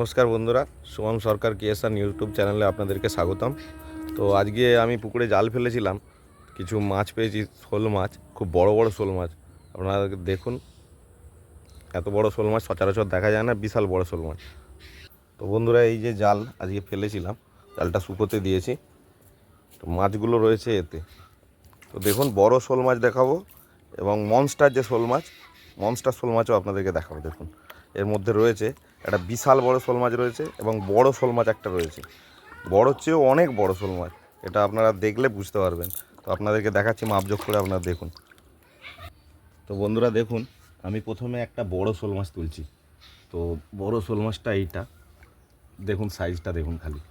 নমস্কার বন্ধুরা, সুমন সরকার KSR YouTube চ্যানেলে আপনাদেরকে স্বাগতম। তো আজকে আমি পুকুরে জাল ফেলেছিলাম, কিছু মাছ পেয়েছি, শোল মাছ, খুব বড় বড় শোল মাছ। আপনারা দেখুন, এত বড় শোল মাছ সচরাচর দেখা যায় না, বিশাল বড় শোল মাছ। তো বন্ধুরা, এই যে জাল আজকে ফেলেছিলাম, জালটা শুকোতে দিয়েছি, তো মাছগুলো রয়েছে এতে। তো দেখুন, বড় শোল মাছ দেখাবো এবং মনস্টার যে শোল মাছ, মনস্টার শোল মাছও আপনাদেরকে দেখাবো। দেখুন, এর মধ্যে রয়েছে একটা বিশাল বড় শোল মাছ রয়েছে এবং বড় শোল মাছ একটা রয়েছে, বড়োর চেয়েও অনেক বড় শোল মাছ। এটা আপনারা দেখলে বুঝতে পারবেন। তো আপনাদেরকে দেখাচ্ছি, মাপজোক করে আপনারা দেখুন। তো বন্ধুরা দেখুন, আমি প্রথমে একটা বড় শোল মাছ তুলছি। তো বড় শোল মাছটা এইটা দেখুন, সাইজটা দেখুন খালি।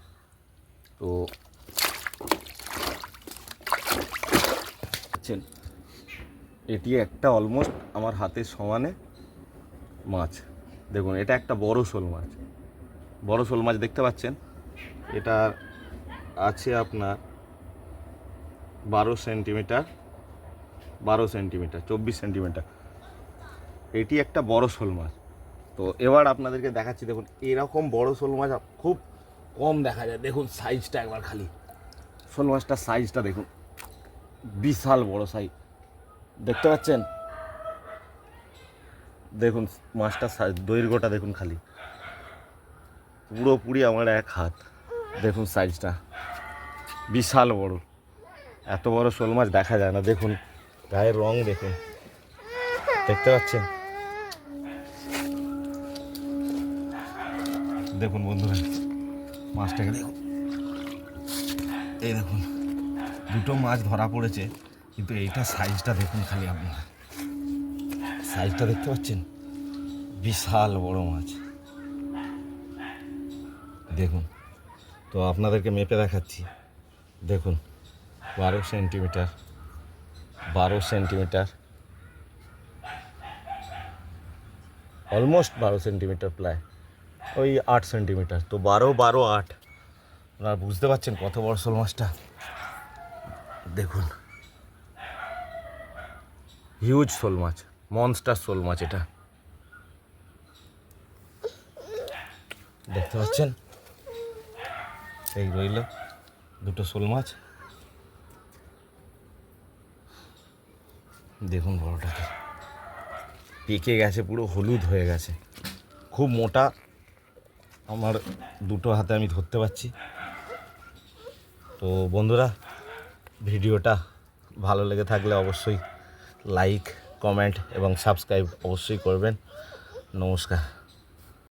তো এটি একটা অলমোস্ট আমার হাতের সমানে মাছ। দেখুন, এটা একটা বড় শোল মাছ, বড় শোল মাছ দেখতে পাচ্ছেন। এটা আছে আপনার 12 সেন্টিমিটার, 24 সেন্টিমিটার। এটি একটা বড় শোল মাছ। তো এবার আপনাদেরকে দেখাচ্ছি, দেখুন এরকম বড় শোল মাছ খুব কম দেখা যায়। দেখুন সাইজটা একবার খালি, শোল মাছটার সাইজটা দেখুন, বিশাল বড় সাইজ দেখতে পাচ্ছেন। দেখুন মাছটার দৈর্ঘ্যটা দেখুন খালি, পুরোপুরি আমার এক হাত। দেখুন সাইজটা বিশাল বড়, এত বড় শোল মাছ দেখা যায় না। দেখুন গায়ের রং দেখুন, দেখতে পাচ্ছেন। দেখুন বন্ধুরা, মাছটাকে দেখুন, এই দেখুন দুটো মাছ ধরা পড়েছে, কিন্তু এইটা সাইজটা দেখুন খালি, আপনারা সাইজটা দেখতে পাচ্ছেন, বিশাল বড় মাছ দেখুন। তো আপনাদেরকে মেপে দেখাচ্ছি, দেখুন 12 সেন্টিমিটার, 12 সেন্টিমিটার, অলমোস্ট 12 সেন্টিমিটার, প্রায় ওই 8 সেন্টিমিটার। তো 12, 12, 8, আপনারা বুঝতে পারছেন কত বড় শোল মাছটা। দেখুন হিউজ শোল মাছ, মনস্টার শোল মাছ এটা, দেখতে পাচ্ছেন। এই রইল দুটো শোল মাছ, দেখুন বড়টাকে পেকে গেছে, পুরো হলুদ হয়ে গেছে, খুব মোটা। আমার দুটো হাতে আমি ধরতে পারছি। তো বন্ধুরা, ভিডিওটা ভালো লেগে থাকলে অবশ্যই লাইক, কমেন্ট এবং সাবস্ক্রাইব অবশ্যই করবেন। নমস্কার।